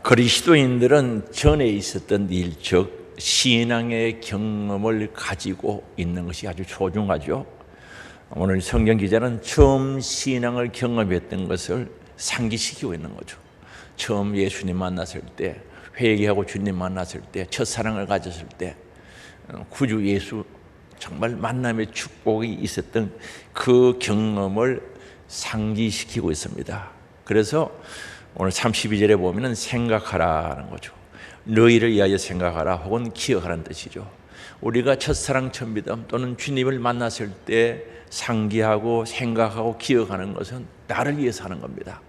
그리스도인들은 전에 있었던 일, 즉 신앙의 경험을 가지고 있는 것이 아주 소중하죠. 오늘 성경 기자는 처음 신앙을 경험했던 것을 상기시키고 있는 거죠. 처음 예수님 만났을 때, 회개하고 주님 만났을 때, 첫사랑을 가졌을 때, 구주 예수 정말 만남의 축복이 있었던 그 경험을 상기시키고 있습니다. 그래서 오늘 32절에 보면 생각하라는 거죠. 너희를 위하여 생각하라 혹은 기억하라는 뜻이죠. 우리가 첫사랑 첫 믿음 또는 주님을 만났을 때 상기하고 생각하고 기억하는 것은 나를 위해서 하는 겁니다.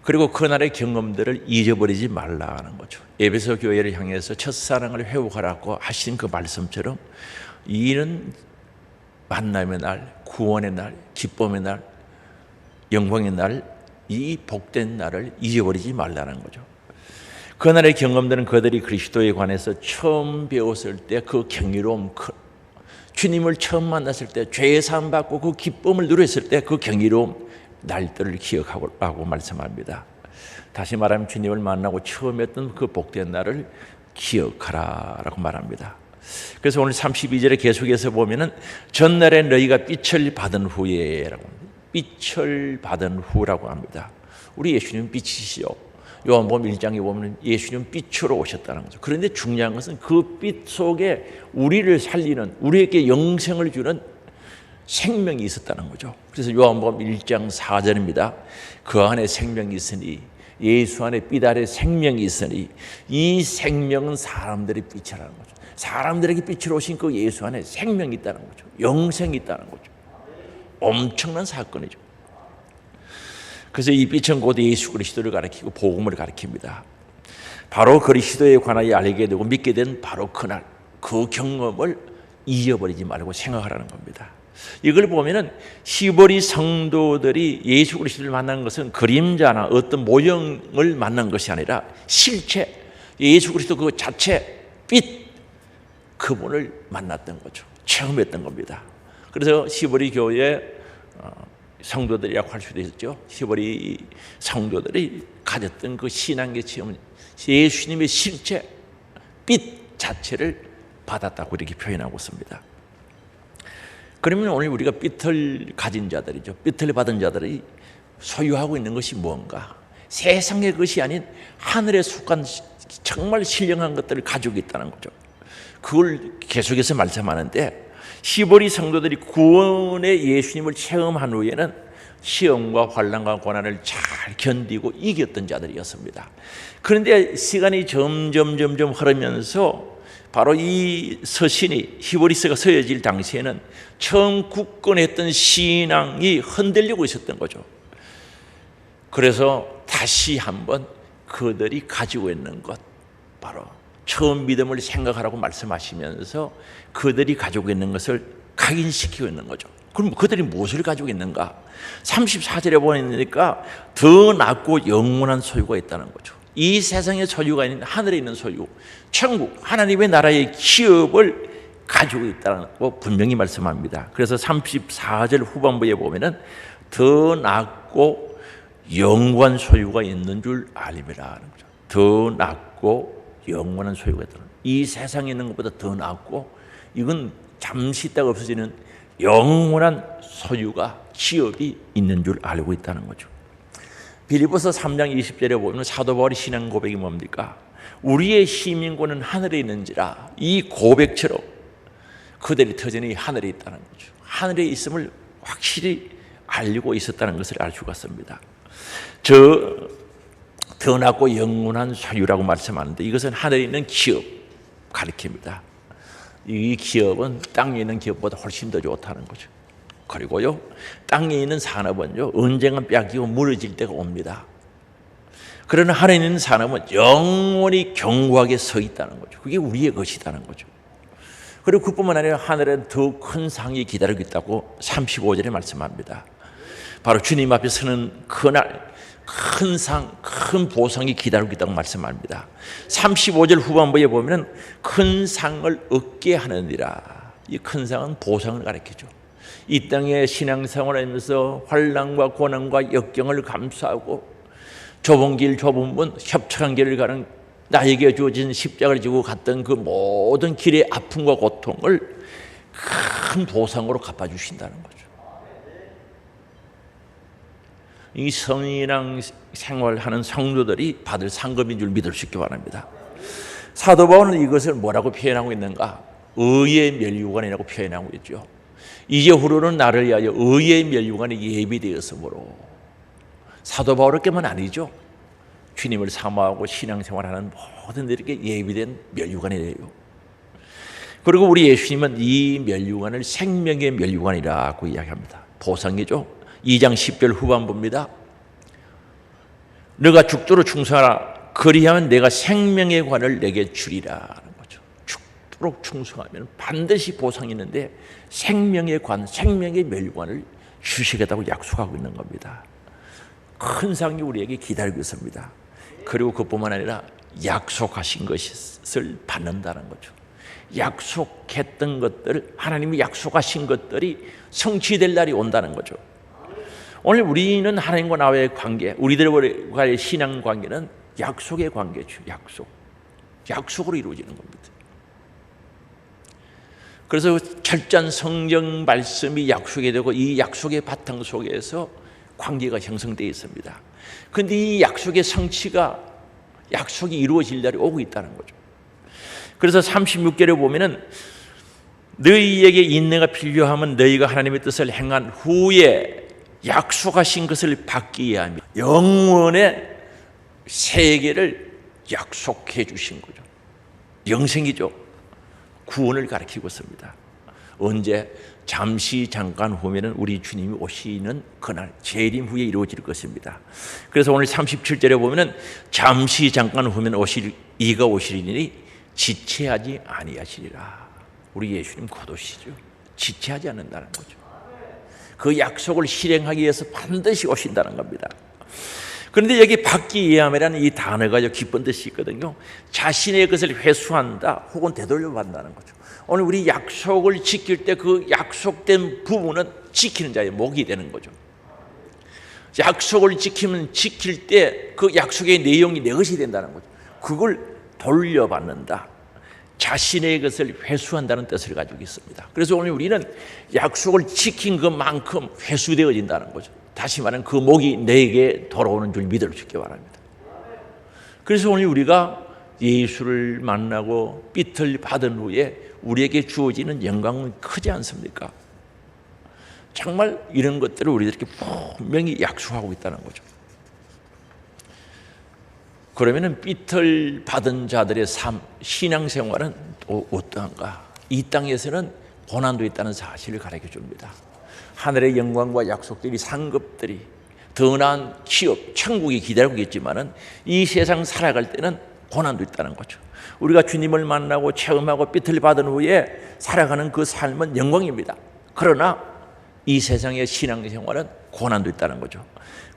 그리고 그날의 경험들을 잊어버리지 말라는 거죠. 에베소 교회를 향해서 첫사랑을 회복하라고 하신 그 말씀처럼 이는 만남의 날, 구원의 날, 기쁨의 날, 영광의 날, 이 복된 날을 잊어버리지 말라는 거죠. 그날의 경험들은 그들이 그리스도에 관해서 처음 배웠을 때 그 경이로움, 주님을 처음 만났을 때 죄 사함 받고 그 기쁨을 누렸을 때 그 경이로움 날들을 기억하라고 말씀합니다. 다시 말하면 주님을 만나고 처음 했던 그 복된 날을 기억하라라고 말합니다. 그래서 오늘 32절에 계속해서 보면은 전날에 너희가 빛을 받은 후에라고 합니다. 빛을 받은 후라고 합니다. 우리 예수님 빛이시죠. 요한복음 1장에 보면 예수님 빛으로 오셨다는 거죠. 그런데 중요한 것은 그 빛 속에 우리를 살리는, 우리에게 영생을 주는 생명이 있었다는 거죠. 그래서 요한복음 1장 4절입니다. 그 안에 생명이 있으니, 예수 안에 빛 아래 생명이 있으니 이 생명은 사람들의 빛이라는 거죠. 사람들에게 빛으로 오신 그 예수 안에 생명이 있다는 거죠. 영생이 있다는 거죠. 엄청난 사건이죠. 그래서 이 빛은 곧 예수 그리스도를 가리키고 복음을 가리킵니다. 바로 그리스도에 관하여 알게 되고 믿게 된 바로 그날, 그 경험을 잊어버리지 말고 생각하라는 겁니다. 이걸 보면은 히브리 성도들이 예수 그리스도를 만난 것은 그림자나 어떤 모형을 만난 것이 아니라 실체, 예수 그리스도 그 자체, 빛, 그분을 만났던 거죠. 체험했던 겁니다. 그래서 히브리 교회 성도들이라고 할 수도 있죠. 히브리 성도들이 가졌던 그 신앙의 체험, 예수님의 실체, 빛 자체를 받았다고 이렇게 표현하고 있습니다. 그러면 오늘 우리가 빛을 가진 자들이죠. 빛을 받은 자들이 소유하고 있는 것이 무언가? 세상의 것이 아닌 하늘에 속한 정말 신령한 것들을 가지고 있다는 거죠. 그걸 계속해서 말씀하는데 히브리 성도들이 구원의 예수님을 체험한 후에는 시험과 환난과 고난을 잘 견디고 이겼던 자들이었습니다. 그런데 시간이 점점 흐르면서 바로 이 서신이 히브리서가 쓰여질 당시에는 처음 굳건했던 신앙이 흔들리고 있었던 거죠. 그래서 다시 한번 그들이 가지고 있는 것, 바로 처음 믿음을 생각하라고 말씀하시면서 그들이 가지고 있는 것을 각인시키고 있는 거죠. 그럼 그들이 무엇을 가지고 있는가? 34절에 보니까 더 낫고 영원한 소유가 있다는 거죠. 이 세상의 소유가 아닌 하늘에 있는 소유, 천국, 하나님의 나라의 기업을 가지고 있다고 분명히 말씀합니다. 그래서 34절 후반부에 보면은 더 낫고 영원한 소유가 있는 줄 알림이라는 거죠. 더 낫고 영원한 소유가 있다는, 이 세상에 있는 것보다 더 낫고 이건 잠시 있다가 없어지는 영원한 소유가, 기업이 있는 줄 알고 있다는 거죠. 빌립보서 3장 20절에 보면 사도 바울의 신앙 고백이 뭡니까? 우리의 시민권은 하늘에 있는지라, 이 고백처럼 그들이 터전이 하늘에 있다는 거죠. 하늘에 있음을 확실히 알고 있었다는 것을 알 수가 있습니다. 더 낫고 영원한 소유라고 말씀하는데 이것은 하늘에 있는 기업 가리킵니다. 이 기업은 땅에 있는 기업보다 훨씬 더 좋다는 거죠. 그리고요, 땅에 있는 산업은요, 언젠가 뺏기고 무너질 때가 옵니다. 그러나 하늘에 있는 산업은 영원히 견고하게 서 있다는 거죠. 그게 우리의 것이라는 거죠. 그리고 그뿐만 아니라 하늘엔 더 큰 상이 기다리고 있다고 35절에 말씀합니다. 바로 주님 앞에 서는 그날 큰 상, 큰 보상이 기다리고 있다고 말씀합니다. 35절 후반부에 보면 큰 상을 얻게 하느니라. 이 큰 상은 보상을 가리키죠. 이 땅에 신앙생활을 하면서 환난과 고난과 역경을 감수하고 좁은 길 좁은 문 협착한 길을 가는 나에게 주어진 십자가를 지고 갔던 그 모든 길의 아픔과 고통을 큰 보상으로 갚아주신다는 거죠. 이 성인왕 생활하는 성도들이 받을 상급인 줄 믿을 수 있기 바랍니다. 사도 바울은 이것을 뭐라고 표현하고 있는가? 의의 멸류관이라고 표현하고 있죠. 이제 후로는 나를 위하여 의의 멸류관이 예비되었으므로. 사도 바울에게만 아니죠. 주님을 사모하고 신앙생활하는 모든 이들에게 예비된 멸류관이래요. 그리고 우리 예수님은 이 멸류관을 생명의 멸류관이라고 이야기합니다. 보상이죠. 2장 10절 후반부입니다. 너가 죽도록 충성하라. 그리하면 내가 생명의 관을 내게 주리라는 거죠. 죽도록 충성하면 반드시 보상이 있는데 생명의 관, 생명의 멸관을 주시겠다고 약속하고 있는 겁니다. 큰 상이 우리에게 기다리고 있습니다. 그리고 그뿐만 아니라 약속하신 것을 받는다는 거죠. 약속했던 것들, 하나님이 약속하신 것들이 성취될 날이 온다는 거죠. 오늘 우리는 하나님과 나와의 관계, 우리들과의 신앙 관계는 약속의 관계죠. 약속으로 이루어지는 겁니다. 그래서 철저한 성경 말씀이 약속이 되고 이 약속의 바탕 속에서 관계가 형성되어 있습니다. 그런데 이 약속의 성취가 약속이 이루어질 날이 오고 있다는 거죠. 그래서 36절에 보면은 너희에게 인내가 필요하면 너희가 하나님의 뜻을 행한 후에 약속하신 것을 받기 위함이라. 영원의 세계를 약속해 주신 거죠. 영생이죠. 구원을 가리키고 있습니다. 언제? 잠시 잠깐 후면은 우리 주님이 오시는 그날 재림 후에 이루어질 것입니다. 그래서 오늘 37절에 보면은 잠시 잠깐 후면 이가 오시리니 지체하지 아니하시리라. 우리 예수님 곧 오시죠. 지체하지 않는다는 거죠. 그 약속을 실행하기 위해서 반드시 오신다는 겁니다. 그런데 여기 받기 위함이라는 이 단어가 기쁜 뜻이 있거든요. 자신의 것을 회수한다 혹은 되돌려받는다는 거죠. 오늘 우리 약속을 지킬 때 그 약속된 부분은 지키는 자의 목이 되는 거죠. 약속을 지킬 때 그 약속의 내용이 내 것이 된다는 거죠. 그걸 돌려받는다. 자신의 것을 회수한다는 뜻을 가지고 있습니다. 그래서 오늘 우리는 약속을 지킨 것만큼 회수되어진다는 거죠. 다시 말하면 그 목이 내게 돌아오는 줄 믿을 수 있기 바랍니다. 그래서 오늘 우리가 예수를 만나고 삐틀 받은 후에 우리에게 주어지는 영광은 크지 않습니까? 정말 이런 것들을 우리들에게 분명히 약속하고 있다는 거죠. 그러면 삐틀 받은 자들의 삶, 신앙생활은 또 어떠한가? 이 땅에서는 고난도 있다는 사실을 가르쳐 줍니다. 하늘의 영광과 약속들이 상급들이 더 나은 취업, 천국이 기다리고 있지만은 이 세상 살아갈 때는 고난도 있다는 거죠. 우리가 주님을 만나고 체험하고 삐틀 받은 후에 살아가는 그 삶은 영광입니다. 그러나 이 세상의 신앙생활은 고난도 있다는 거죠.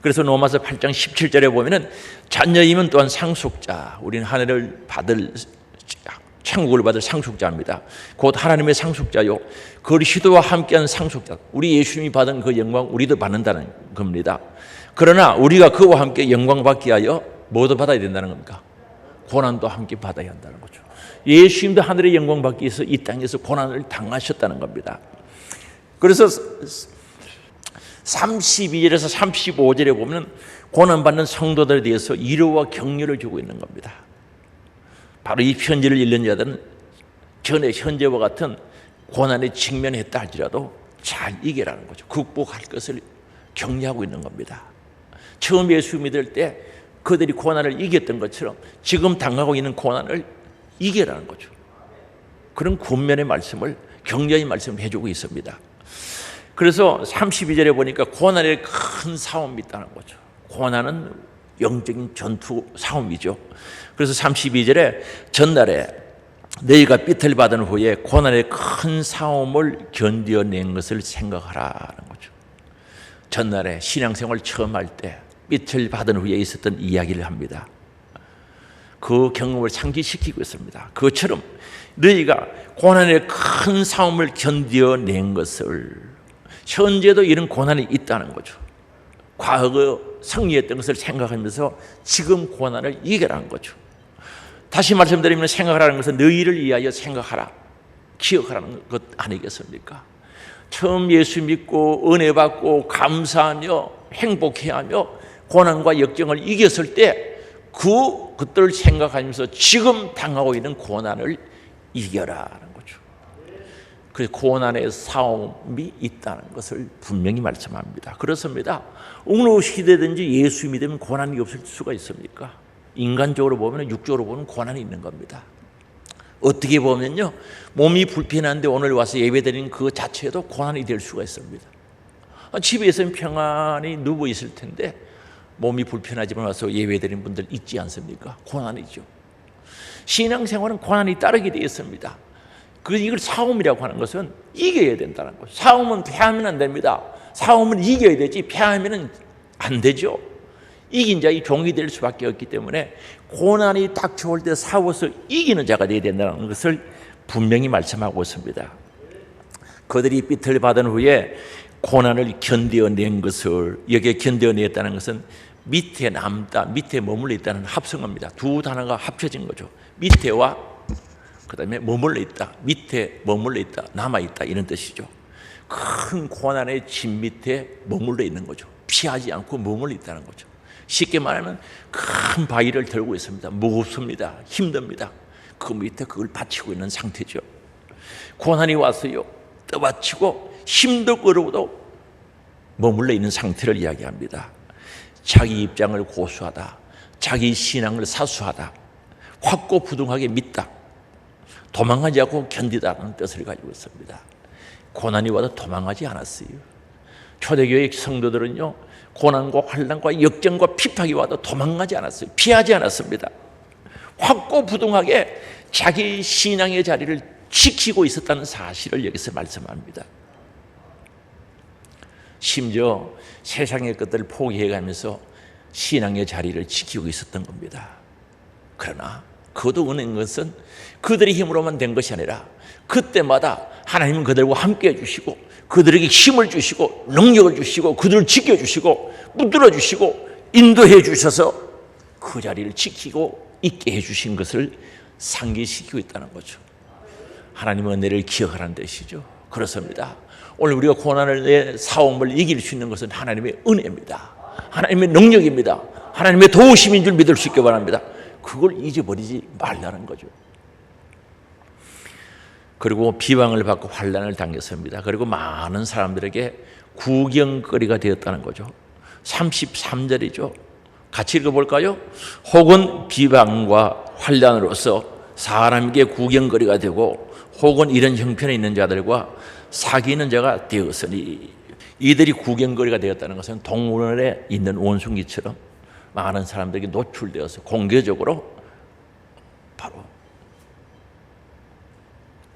그래서 로마서 8장 17절에 보면은 자녀이면 또한 상속자, 우리는 하늘을 받을 천국을 받을 상속자입니다. 곧 하나님의 상속자요 그리스도와 함께한 상속자. 우리 예수님이 받은 그 영광 우리도 받는다는 겁니다. 그러나 우리가 그와 함께 영광 받기 위하여 뭐도 받아야 된다는 겁니까? 고난도 함께 받아야 한다는 거죠. 예수님도 하늘의 영광 받기 위해서 이 땅에서 고난을 당하셨다는 겁니다. 그래서 32절에서 35절에 보면 고난받는 성도들에 대해서 위로와 격려를 주고 있는 겁니다. 바로 이 편지를 읽는 자들은 전에 현재와 같은 고난에 직면했다 할지라도 잘 이겨라는 거죠. 극복할 것을 격려하고 있는 겁니다. 처음 예수 믿을 때 그들이 고난을 이겼던 것처럼 지금 당하고 있는 고난을 이겨라는 거죠. 그런 권면의 말씀을, 격려의 말씀을 해주고 있습니다. 그래서 32절에 보니까 고난에 큰 싸움이 있다는 거죠. 고난은 영적인 전투 싸움이죠. 그래서 32절에 전날에 너희가 삐틀 받은 후에 고난의 큰 싸움을 견뎌낸 것을 생각하라는 거죠. 전날에 신앙생활 처음 할 때 삐틀 받은 후에 있었던 이야기를 합니다. 그 경험을 상기시키고 있습니다. 그것처럼 너희가 고난의 큰 싸움을 견뎌낸 것을, 현재도 이런 고난이 있다는 거죠. 과거 승리했던 것을 생각하면서 지금 고난을 이겨라는 거죠. 다시 말씀드리면 생각하라는 것은 너희를 위하여 생각하라, 기억하라는 것 아니겠습니까? 처음 예수 믿고 은혜 받고 감사하며 행복해하며 고난과 역경을 이겼을 때 그것들을 생각하면서 지금 당하고 있는 고난을 이겨라는 거죠. 그 고난의 싸움이 있다는 것을 분명히 말씀합니다. 그렇습니다. 어느 시대든지 예수 믿으면 고난이 없을 수가 있습니까? 인간적으로 보면, 육적으로 보면 고난이 있는 겁니다. 어떻게 보면요, 몸이 불편한데 오늘 와서 예배드리는 그 자체도 고난이 될 수가 있습니다. 집에서는 평안히 누워 있을 텐데 몸이 불편하지만 와서 예배드리는 분들 있지 않습니까? 고난이죠. 신앙생활은 고난이 따르게 되어 있습니다. 이걸 싸움이라고 하는 것은 이겨야 된다는 거죠. 싸움은 패하면 안 됩니다. 싸움은 이겨야 되지 패하면 안 되죠. 이긴 자의 종이 될 수밖에 없기 때문에 고난이 닥쳐올 때 싸워서 이기는 자가 되어야 된다는 것을 분명히 말씀하고 있습니다. 그들이 삐틀 받은 후에 고난을 견뎌낸 것을, 여기에 견뎌냈다는 것은 밑에 남다, 밑에 머물러 있다는 합성어입니다. 두 단어가 합쳐진 거죠. 밑에와 그 다음에 머물러 있다, 밑에 머물러 있다, 남아있다, 이런 뜻이죠. 큰 고난의 짐 밑에 머물러 있는 거죠. 피하지 않고 머물러 있다는 거죠. 쉽게 말하면 큰 바위를 들고 있습니다. 무겁습니다. 힘듭니다. 그 밑에 그걸 받치고 있는 상태죠. 고난이 왔어요. 떠받치고 힘도 끌어도 머물러 있는 상태를 이야기합니다. 자기 입장을 고수하다, 자기 신앙을 사수하다, 확고부동하게 믿다, 도망하지 않고 견디다라는 뜻을 가지고 있습니다. 고난이 와도 도망하지 않았어요. 초대교회 성도들은요, 고난과 환난과 역경과 핍박이 와도 도망가지 않았어요. 피하지 않았습니다. 확고부동하게 자기 신앙의 자리를 지키고 있었다는 사실을 여기서 말씀합니다. 심지어 세상의 것들을 포기해가면서 신앙의 자리를 지키고 있었던 겁니다. 그러나 그것도 은혜인 것은 그들의 힘으로만 된 것이 아니라 그때마다 하나님은 그들과 함께 해주시고 그들에게 힘을 주시고 능력을 주시고 그들을 지켜주시고 붙들어 주시고 인도해 주셔서 그 자리를 지키고 있게 해주신 것을 상기시키고 있다는 거죠. 하나님의 은혜를 기억하라는 뜻이죠. 그렇습니다. 오늘 우리가 고난을, 싸움을 이길 수 있는 것은 하나님의 은혜입니다. 하나님의 능력입니다. 하나님의 도우심인 줄 믿을 수 있기 바랍니다. 그걸 잊어버리지 말라는 거죠. 그리고 비방을 받고 환난을 당했습니다. 그리고 많은 사람들에게 구경거리가 되었다는 거죠. 33절이죠. 같이 읽어볼까요? 혹은 비방과 환난으로서 사람에게 구경거리가 되고 혹은 이런 형편에 있는 자들과 사귀는 자가 되었으니, 이들이 구경거리가 되었다는 것은 동물원에 있는 원숭이처럼 많은 사람들에게 노출되어서 공개적으로 바로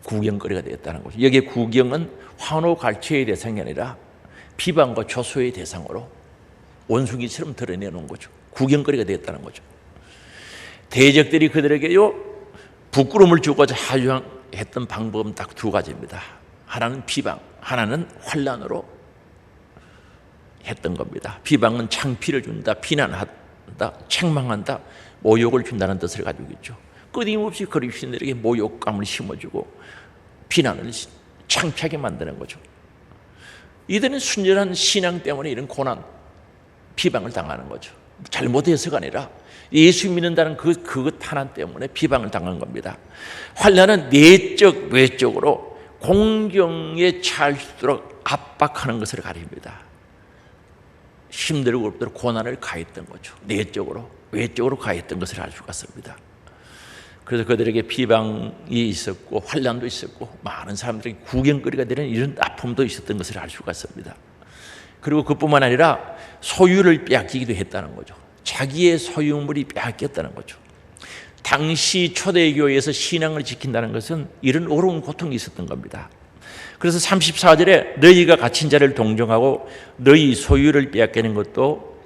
구경거리가 되었다는 거죠. 여기에 구경은 환호갈채의 대상이 아니라 비방과 조소의 대상으로 원숭이처럼 드러내놓은 거죠. 구경거리가 되었다는 거죠. 대적들이 그들에게요 부끄러움을 주고자 하였던 방법은 딱 두 가지입니다. 하나는 비방, 하나는 환난으로 했던 겁니다. 비방은 창피를 준다, 비난한다, 책망한다, 모욕을 준다는 뜻을 가지고 있죠. 끊임없이 그리스도인들에게 모욕감을 심어주고 비난을 창피하게 만드는 거죠. 이들은 순전한 신앙 때문에 이런 고난, 비방을 당하는 거죠. 잘못해서가 아니라 예수 믿는다는 그것 하나 때문에 비방을 당한 겁니다. 환난은 내적, 외적으로 공경에 처할 수 있도록 압박하는 것을 가립니다. 힘들고 어렵도록 고난을 가했던 거죠. 내적으로, 외적으로 가했던 것을 알 수가 있습니다. 그래서 그들에게 비방이 있었고 환난도 있었고 많은 사람들에게 구경거리가 되는 이런 아픔도 있었던 것을 알 수가 있습니다. 그리고 그뿐만 아니라 소유를 빼앗기기도 했다는 거죠. 자기의 소유물이 빼앗겼다는 거죠. 당시 초대교회에서 신앙을 지킨다는 것은 이런 어려운 고통이 있었던 겁니다. 그래서 34절에 너희가 갇힌 자를 동정하고 너희 소유를 빼앗기는 것도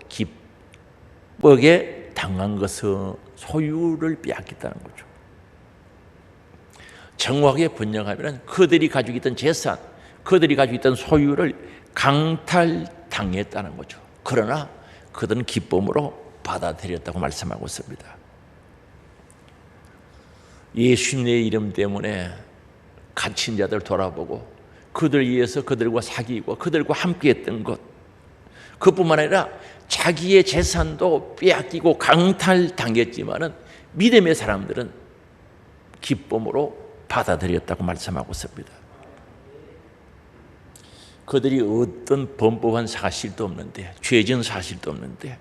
기쁘게 당한 것은 소유를 빼앗겼다는 거죠. 정확하게 번역하면 그들이 가지고 있던 재산, 그들이 가지고 있던 소유를 강탈당했다는 거죠. 그러나 그들은 기쁨으로 받아들였다고 말씀하고 있습니다. 예수님의 이름 때문에 갇힌 자들 돌아보고 그들 위해서 그들과 사귀고 그들과 함께했던 것, 그뿐만 아니라 자기의 재산도 빼앗기고 강탈당했지만은 믿음의 사람들은 기쁨으로 받아들였다고 말씀하고 있습니다. 그들이 어떤 범법한 사실도 없는데, 죄진 사실도 없는데,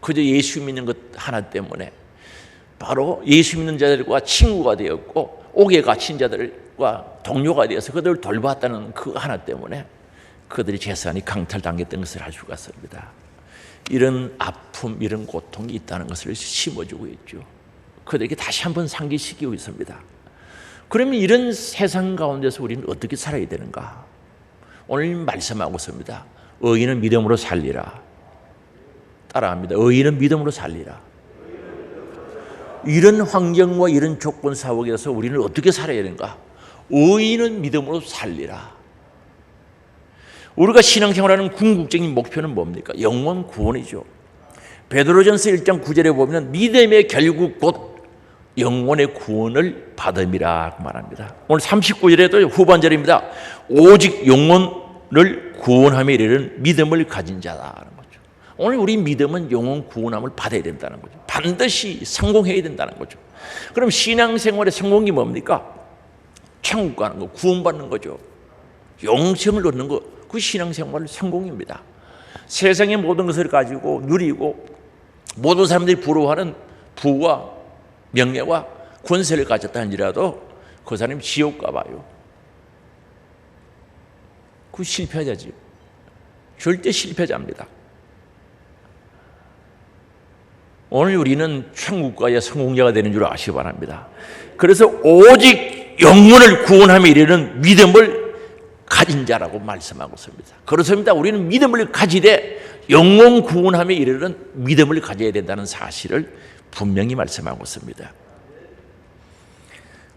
그저 예수 믿는 것 하나 때문에 바로 예수 믿는 자들과 친구가 되었고 옥에 갇힌 자들과 동료가 되어서 그들을 돌봤다는 그 하나 때문에 그들의 재산이 강탈당했던 것을 알 수가 있습니다. 이런 아픔, 이런 고통이 있다는 것을 심어주고 있죠. 그들에게 다시 한번 상기시키고 있습니다. 그러면 이런 세상 가운데서 우리는 어떻게 살아야 되는가? 오늘 말씀하고 있습니다. 의인은 믿음으로 살리라. 따라합니다. 의인은 믿음으로 살리라. 이런 환경과 이런 조건 사회에서 우리는 어떻게 살아야 되는가? 의인은 믿음으로 살리라. 우리가 신앙생활하는 궁극적인 목표는 뭡니까? 영원 구원이죠. 베드로전서 1장 9절에 보면 믿음의 결국 곧 영혼의 구원을 받음이라 말합니다. 오늘 39절에도 후반절입니다. 오직 영혼을 구원함에 이르는 믿음을 가진 자다라는 거죠. 오늘 우리 믿음은 영혼 구원함을 받아야 된다는 거죠. 반드시 성공해야 된다는 거죠. 그럼 신앙생활의 성공이 뭡니까? 천국 가는 거, 구원받는 거죠. 영생을 얻는 거, 그 신앙생활의 성공입니다. 세상의 모든 것을 가지고 누리고 모든 사람들이 부러워하는 부와 명예와 권세를 가졌다 할지라도 그 사람이 지옥 가봐요. 그 실패자지요. 절대 실패자입니다. 오늘 우리는 천국가의 성공자가 되는 줄 아시기 바랍니다. 그래서 오직 영혼을 구원함에 이르는 믿음을 가진 자라고 말씀하고 있습니다. 그렇습니다. 우리는 믿음을 가지되 영혼 구원함에 이르는 믿음을 가져야 된다는 사실을 분명히 말씀하고 있습니다.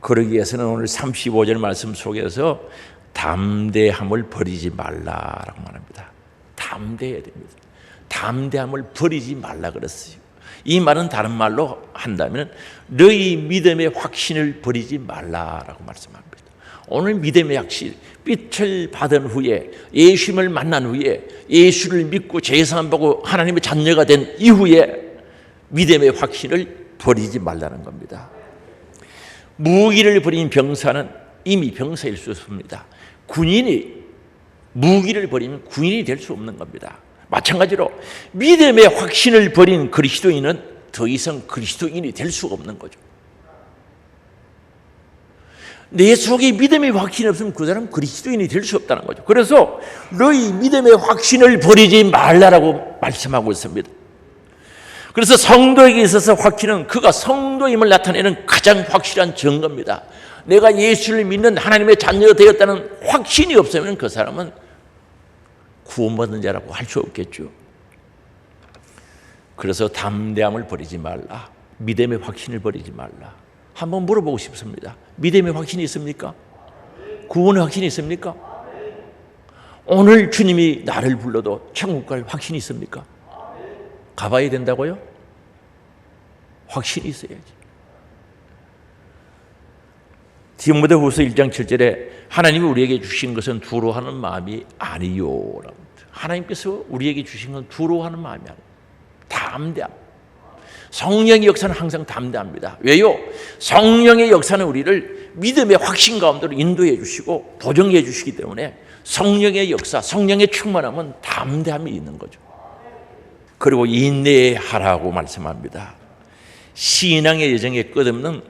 그러기 위해서는 오늘 35절 말씀 속에서 담대함을 버리지 말라라고 말합니다. 담대해야 됩니다. 담대함을 버리지 말라 그랬어요. 이 말은 다른 말로 한다면 너희 믿음의 확신을 버리지 말라라고 말씀합니다. 오늘 믿음의 확신, 빛을 받은 후에 예수님을 만난 후에 예수를 믿고 제사함받고 하나님의 자녀가 된 이후에 믿음의 확신을 버리지 말라는 겁니다. 무기를 버린 병사는 이미 병사일 수 없습니다. 군인이 무기를 버리면 군인이 될 수 없는 겁니다. 마찬가지로 믿음의 확신을 버린 그리스도인은 더 이상 그리스도인이 될 수가 없는 거죠. 내 속에 믿음의 확신이 없으면 그 사람은 그리스도인이 될 수 없다는 거죠. 그래서 너희 믿음의 확신을 버리지 말라라고 말씀하고 있습니다. 그래서 성도에게 있어서 확신은 그가 성도임을 나타내는 가장 확실한 증거입니다. 내가 예수를 믿는 하나님의 자녀가 되었다는 확신이 없으면 그 사람은 구원받은 자라고 할 수 없겠죠. 그래서 담대함을 버리지 말라. 믿음의 확신을 버리지 말라. 한번 물어보고 싶습니다. 믿음의 확신이 있습니까? 구원의 확신이 있습니까? 오늘 주님이 나를 불러도 천국 갈 확신이 있습니까? 가봐야 된다고요? 확신이 있어야지. 디모데후서 1장 7절에 하나님이 우리에게 주신 것은 두려워하는 마음이 아니요. 하나님께서 우리에게 주신 건 두려워하는 마음이 아니에요. 담대함. 성령의 역사는 항상 담대합니다. 왜요? 성령의 역사는 우리를 믿음의 확신 가운데로 인도해 주시고 보정해 주시기 때문에 성령의 역사, 성령의 충만함은 담대함이 있는 거죠. 그리고 인내하라고 말씀합니다. 신앙의 여정의 끝없는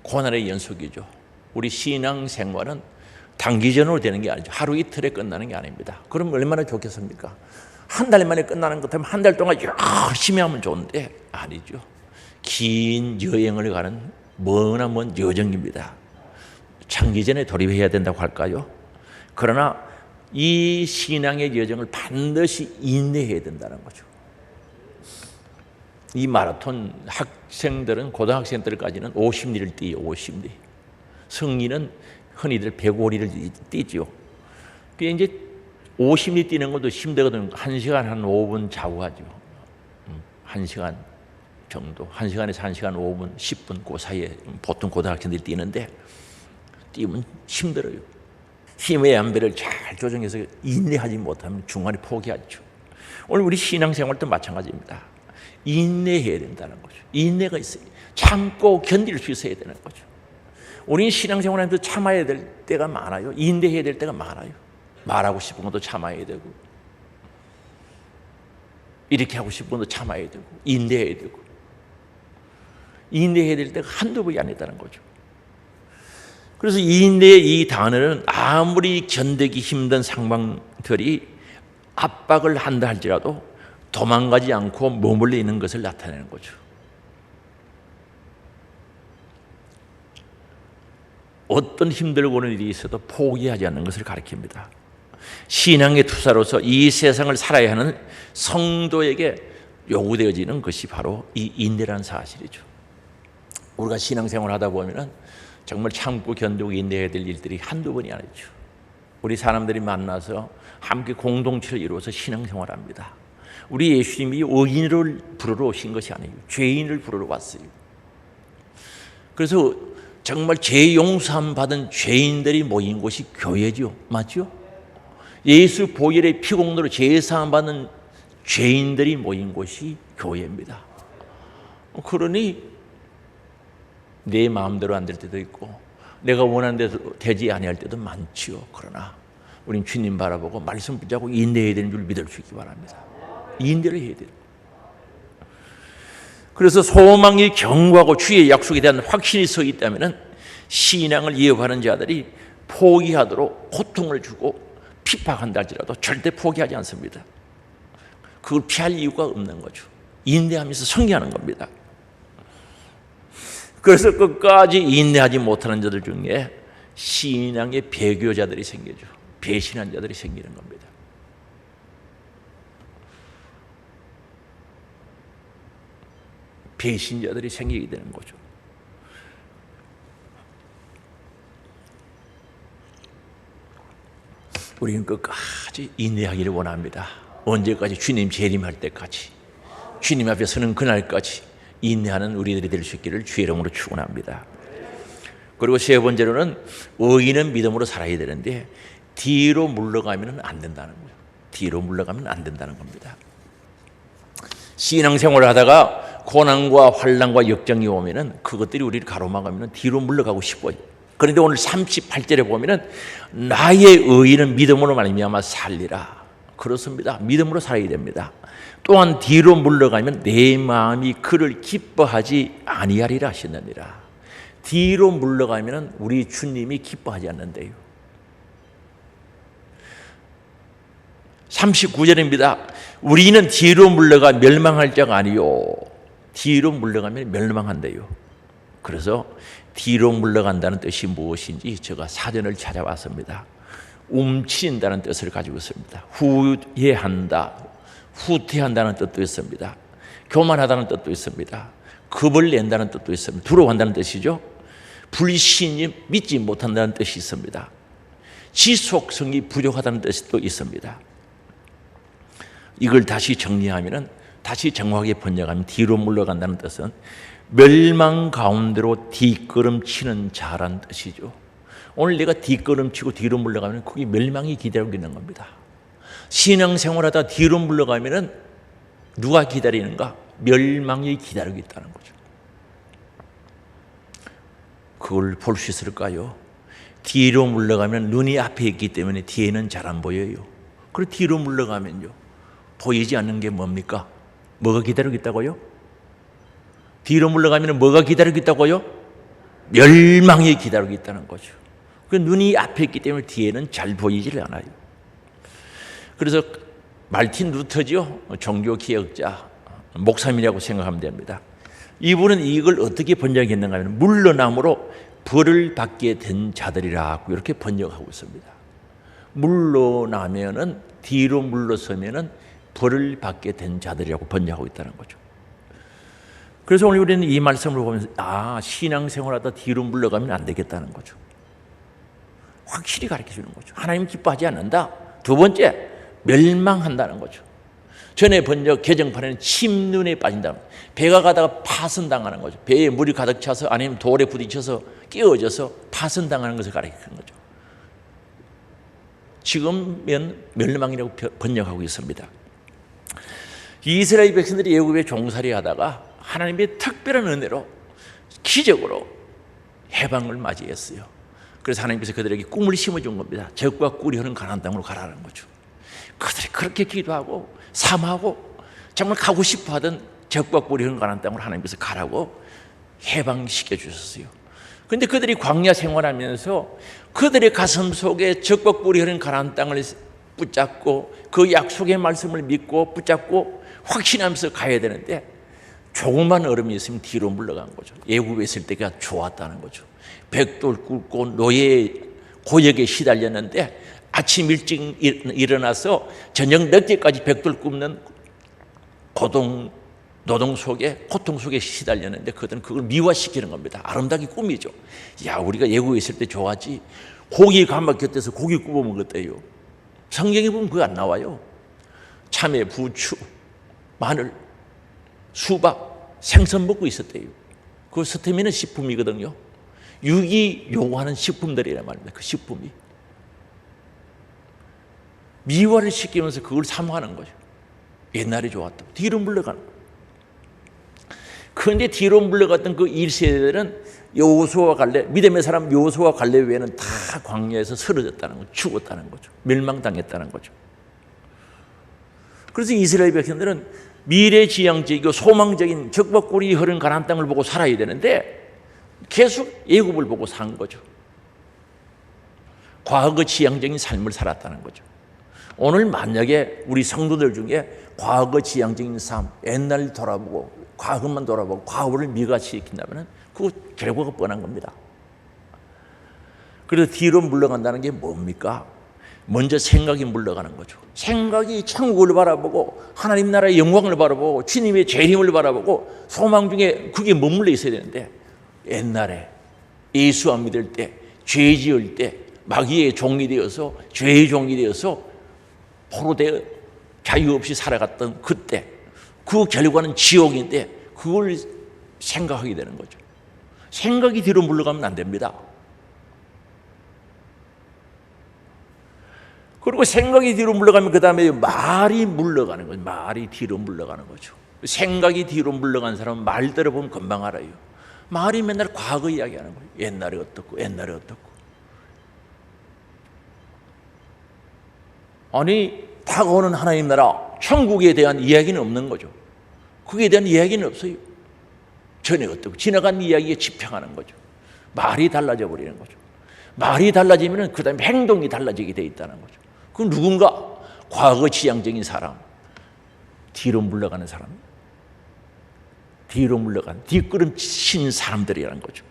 고난의 연속이죠. 우리 신앙 생활은 단기전으로 되는 게 아니죠. 하루 이틀에 끝나는 게 아닙니다. 그럼 얼마나 좋겠습니까? 한 달 만에 끝나는 것 같으면 한 달 동안 열심히 하면 좋은데 아니죠. 긴 여행을 가는 머나먼 여정입니다. 장기전에 돌입해야 된다고 할까요? 그러나 이 신앙의 여정을 반드시 인내해야 된다는 거죠. 이 마라톤 학생들은 고등학생들까지는 50리를 뛰어요. 50리. 성인은 흔히들 105리를 뛰죠. 그게 이제 50리 뛰는 것도 힘들거든요. 1시간 한 5분 자고 하죠. 1시간 정도, 1시간에서 1시간 5분, 10분 그 사이에 보통 고등학생들이 뛰는데 뛰면 힘들어요. 힘의 안배를 잘 조정해서 인내하지 못하면 중간에 포기하죠. 오늘 우리 신앙생활도 마찬가지입니다. 인내해야 된다는 거죠. 인내가 있어요. 참고 견딜 수 있어야 되는 거죠. 우리는 신앙생활하면서 참아야 될 때가 많아요. 인내해야 될 때가 많아요. 말하고 싶은 것도 참아야 되고, 이렇게 하고 싶은 것도 참아야 되고, 인내해야 되고, 인내해야 될 때가 한두 번이 아니다는 거죠. 그래서 인내의 이 단어는 아무리 견디기 힘든 상황들이 압박을 한다 할지라도 도망가지 않고 머물러 있는 것을 나타내는 거죠. 어떤 힘들고 오는 일이 있어도 포기하지 않는 것을 가리킵니다. 신앙의 투사로서 이 세상을 살아야 하는 성도에게 요구되어지는 것이 바로 이 인내라는 사실이죠. 우리가 신앙생활을 하다 보면 정말 참고 견디고 인내해야 될 일들이 한두 번이 아니죠. 우리 사람들이 만나서 함께 공동체를 이루어서 신앙생활을 합니다. 우리 예수님이 의인을 부르러 오신 것이 아니에요. 죄인을 부르러 왔어요. 그래서 정말 죄 용서함 받은 죄인들이 모인 곳이 교회죠. 맞죠? 예수 보혈의 피공로로 죄 사함 받는 죄인들이 모인 곳이 교회입니다. 그러니 내 마음대로 안 될 때도 있고 내가 원하는 대로 되지 아니할 때도 많지요. 그러나 우린 주님 바라보고 말씀 붙잡고 인내해야 되는 줄 믿을 수 있기 바랍니다. 인내를 해야 돼요. 그래서 소망이 견고하고 주의 약속에 대한 확신이 서 있다면 신앙을 이어가는 자들이 포기하도록 고통을 주고 핍박한다 할지라도 절대 포기하지 않습니다. 그걸 피할 이유가 없는 거죠. 인내하면서 승리하는 겁니다. 그래서 끝까지 인내하지 못하는 자들 중에 신앙의 배교자들이 생기죠. 배신한 자들이 생기는 겁니다. 배신자들이 생기게 되는 거죠. 우리는 끝까지 인내하기를 원합니다. 언제까지? 주님 재림할 때까지, 주님 앞에 서는 그날까지 인내하는 우리들이 될 수 있기를 주의 이름으로 축원합니다. 그리고 세 번째로는 의인은 믿음으로 살아야 되는데 뒤로 물러가면 안 된다는 거예요. 뒤로 물러가면 안 된다는 겁니다. 신앙생활을 하다가 고난과 환난과 역정이 오면은 그것들이 우리를 가로막으면 뒤로 물러가고 싶어요. 그런데 오늘 38절에 보면은 나의 의인은 믿음으로 말미암아 살리라. 그렇습니다. 믿음으로 살아야 됩니다. 또한 뒤로 물러가면 내 마음이 그를 기뻐하지 아니하리라 하시느니라. 뒤로 물러가면 우리 주님이 기뻐하지 않는데요. 39절입니다. 우리는 뒤로 물러가 멸망할 자가 아니요 뒤로 물러가면 멸망한대요. 그래서 뒤로 물러간다는 뜻이 무엇인지 제가 사전을 찾아봤습니다. 움츠린다는 뜻을 가지고 있습니다. 후회한다, 후퇴한다는 뜻도 있습니다. 교만하다는 뜻도 있습니다. 겁을 낸다는 뜻도 있습니다. 두려워한다는 뜻이죠. 불신이 믿지 못한다는 뜻이 있습니다. 지속성이 부족하다는 뜻도 있습니다. 이걸 다시 정리하면, 다시 정확하게 번역하면 뒤로 물러간다는 뜻은 멸망 가운데로 뒷걸음치는 자란 뜻이죠. 오늘 내가 뒷걸음치고 뒤로 물러가면 거기 멸망이 기다리고 있는 겁니다. 신앙생활하다 뒤로 물러가면 누가 기다리는가? 멸망이 기다리고 있다는 거죠. 그걸 볼 수 있을까요? 뒤로 물러가면 눈이 앞에 있기 때문에 뒤에는 잘 안 보여요. 그리고 뒤로 물러가면요, 보이지 않는 게 뭡니까? 뭐가 기다리고 있다고요? 뒤로 물러가면 뭐가 기다리고 있다고요? 멸망이 기다리고 있다는 거죠. 그 눈이 앞에 있기 때문에 뒤에는 잘 보이질 않아요. 그래서 말틴 루터죠, 종교 개혁자, 목사님이라고 생각하면 됩니다. 이분은 이걸 어떻게 번역했는가 하면 물러남으로 벌을 받게 된 자들이라고 이렇게 번역하고 있습니다. 물러나면은, 뒤로 물러서면은 벌을 받게 된 자들이라고 번역하고 있다는 거죠. 그래서 오늘 우리는 이 말씀을 보면서 신앙생활하다 뒤로 물러가면 안 되겠다는 거죠. 확실히 가르쳐 주는 거죠. 하나님 기뻐하지 않는다, 두 번째, 멸망한다는 거죠. 전에 번역 개정판에는 침눈에 빠진다는 거죠. 배가 가다가 파손당하는 거죠. 배에 물이 가득 차서 아니면 돌에 부딪혀서 끼어져서 파손당하는 것을 가리키는 거죠. 지금은 멸망이라고 번역하고 있습니다. 이스라엘 백성들이 애굽에 종살이 하다가 하나님의 특별한 은혜로 기적으로 해방을 맞이했어요. 그래서 하나님께서 그들에게 꿈을 심어준 겁니다. 적과 꿀이 흐르는 가나안 땅으로 가라는 거죠. 그들이 그렇게 기도하고 삼하고 정말 가고 싶어하던 적과 꿀이 흐르는 가나안 땅으로 하나님께서 가라고 해방시켜 주셨어요. 그런데 그들이 광야 생활하면서 그들의 가슴 속에 적과 꿀이 흐르는 가나안 땅을 붙잡고 그 약속의 말씀을 믿고 붙잡고 확신하면서 가야 되는데 조그만 얼음이 있으면 뒤로 물러간 거죠. 애굽에 있을 때가 좋았다는 거죠. 벽돌 꿇고 노예의 고역에 시달렸는데 아침 일찍 일어나서 저녁 늦게까지 벽돌 굽는 노동 속에 고통 속에 시달렸는데 그들은 그걸 미화시키는 겁니다. 아름답게 꾸미죠. 야, 우리가 애굽에 있을 때 좋았지. 고기 가마 곁에서 고기 구워 먹었대요. 성경에 보면 그거 안 나와요. 참외, 부추, 마늘, 수박, 생선 먹고 있었대요. 그 스테미는 식품이거든요. 육이 요구하는 식품들이란 말입니다. 그 식품이 미화를 시키면서 그걸 사모하는 거죠. 옛날에 좋았다고 뒤로 물러가는 거예요. 그런데 뒤로 물러갔던 그 1세대들은 여호수아와 갈렙, 믿음의 사람 여호수아와 갈렙 외에는 다 광야에서 쓰러졌다는 거죠. 죽었다는 거죠. 멸망당했다는 거죠. 그래서 이스라엘 백성들은 미래지향적이고 소망적인 적과 꿀이 흐르는 가나안 땅을 보고 살아야 되는데 계속 애굽을 보고 산 거죠. 과거 지향적인 삶을 살았다는 거죠. 오늘 만약에 우리 성도들 중에 과거 지향적인 삶, 옛날 돌아보고 과거만 돌아보고 과거를 미화시킨다면 그 결과가 뻔한 겁니다. 그래서 뒤로 물러간다는 게 뭡니까? 먼저 생각이 물러가는 거죠. 생각이 천국을 바라보고 하나님 나라의 영광을 바라보고 주님의 재림을 바라보고 소망 중에 그게 머물러 있어야 되는데 옛날에 예수 안 믿을 때, 죄 지을 때 마귀의 종이 되어서 죄의 종이 되어서 포로되어 자유 없이 살아갔던 그때 그 결과는 지옥인데 그걸 생각하게 되는 거죠. 생각이 뒤로 물러가면 안 됩니다. 그리고 생각이 뒤로 물러가면 그 다음에 말이 물러가는 거죠. 말이 뒤로 물러가는 거죠. 생각이 뒤로 물러간 사람은 말 들어보면 금방 알아요. 말이 맨날 과거 이야기하는 거예요. 옛날에 어떻고 옛날에 어떻고. 아니 다가오는 하나님 나라 천국에 대한 이야기는 없는 거죠. 거기에 대한 이야기는 없어요. 전에 어떻고 지나간 이야기에 집착하는 거죠. 말이 달라져 버리는 거죠. 말이 달라지면 그 다음에 행동이 달라지게 돼 있다는 거죠. 그 누군가 과거 지향적인 사람, 뒤로 물러가는 사람, 뒤로 물러가는 뒷걸음 친 사람들이라는 거죠.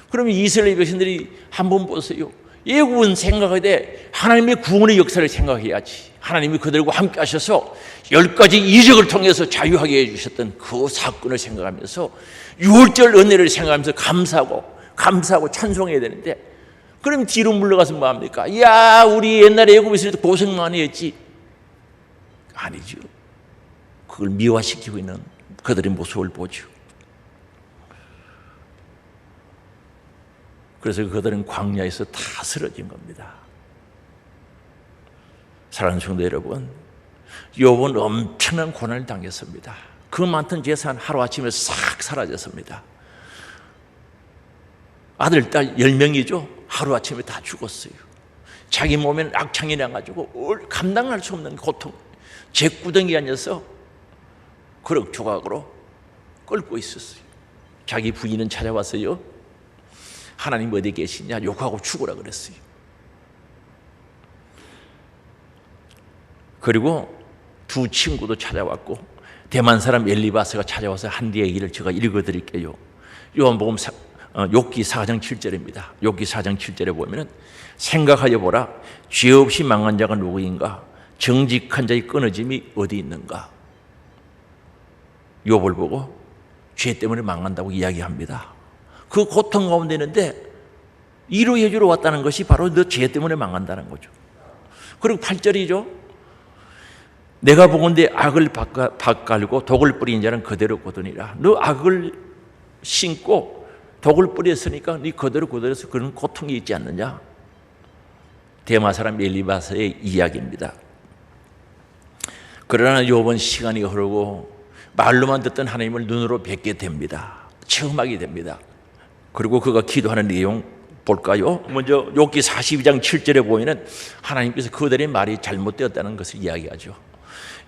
그러면 이스라엘 백성들이 한번 보세요. 애굽은 생각하되 하나님의 구원의 역사를 생각해야지. 하나님이 그들과 함께 하셔서 10가지 이적을 통해서 자유하게 해주셨던 그 사건을 생각하면서 6월절 은혜를 생각하면서 감사하고 찬송해야 되는데 그럼 뒤로 물러가서 뭐합니까? 야, 우리 옛날에 애굽에 있을 때 고생 많이 했지. 아니죠. 그걸 미화시키고 있는 그들의 모습을 보죠. 그래서 그들은 광야에서 다 쓰러진 겁니다. 사랑하는 성도 여러분, 욥은 엄청난 고난을 당했습니다. 그 많던 재산 하루아침에 싹 사라졌습니다. 아들, 딸 10명이죠. 하루아침에 다 죽었어요. 자기 몸에는 악창이 나가지고 감당할 수 없는 고통, 잭구덩이 앉아서 그럭 조각으로 끓고 있었어요. 자기 부인은 찾아왔어요. 하나님 어디 계시냐? 욕하고 죽으라 그랬어요. 그리고 두 친구도 찾아왔고 대만 사람 엘리바스가 찾아와서 한 뒤의 얘기를 제가 읽어드릴게요. 요한복음 욥기 4장 7절입니다. 욥기 4장 7절에 보면 생각하여 보라, 죄 없이 망한 자가 누구인가? 정직한 자의 끊어짐이 어디 있는가? 욥을 보고 죄 때문에 망한다고 이야기합니다. 그 고통 가운데 있는데 위로해 주러 왔다는 것이 바로 너 죄 때문에 망한다는 거죠. 그리고 8절이죠. 내가 보건대 악을 밭갈고 독을 뿌린 자는 그대로 거두니라. 너 악을 심고 독을 뿌렸으니까 네 그대로 거두어서 그런 고통이 있지 않느냐. 대마 사람 엘리바스의 이야기입니다. 그러나 욥은 시간이 흐르고 말로만 듣던 하나님을 눈으로 뵙게 됩니다. 체험하게 됩니다. 그리고 그가 기도하는 내용 볼까요? 먼저 욥기 42장 7절에 보면은 하나님께서 그들의 말이 잘못되었다는 것을 이야기하죠.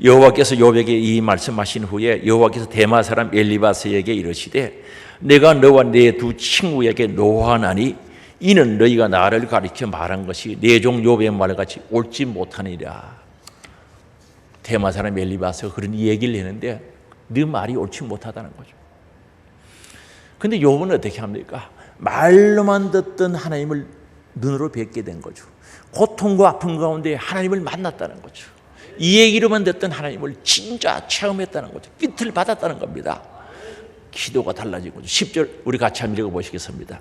여호와께서 욥에게 이 말씀하신 후에 여호와께서 대마 사람 엘리바스에게 이르시되 내가 너와 네 두 친구에게 노하나니 이는 너희가 나를 가리켜 말한 것이 내 종 욥의 말같이 옳지 못하니라. 대마 사람 엘리바스가 그런 얘기를 했는데 네 말이 옳지 못하다는 거죠. 근데 욥은 어떻게 합니까? 말로만 듣던 하나님을 눈으로 뵙게 된 거죠. 고통과 아픔 가운데 하나님을 만났다는 거죠. 이 얘기로만 듣던 하나님을 진짜 체험했다는 거죠. 빛을 받았다는 겁니다. 기도가 달라진 거죠. 10절 우리 같이 한번 읽어보시겠습니다.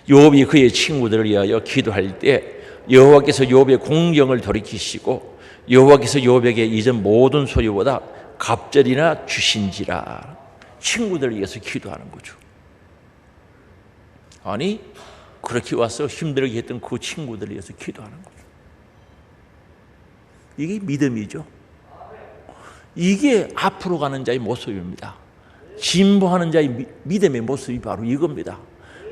욥이 그의 친구들을 위하여 기도할 때 여호와께서 욥의 공경을 돌이키시고 여호와께서 욥에게 이전 모든 소유보다 갑절이나 주신지라. 친구들을 위해서 기도하는 거죠. 아니 그렇게 와서 힘들게 했던 그 친구들을 위해서 기도하는 거죠. 이게 믿음이죠. 이게 앞으로 가는 자의 모습입니다. 진보하는 자의 믿음의 모습이 바로 이겁니다.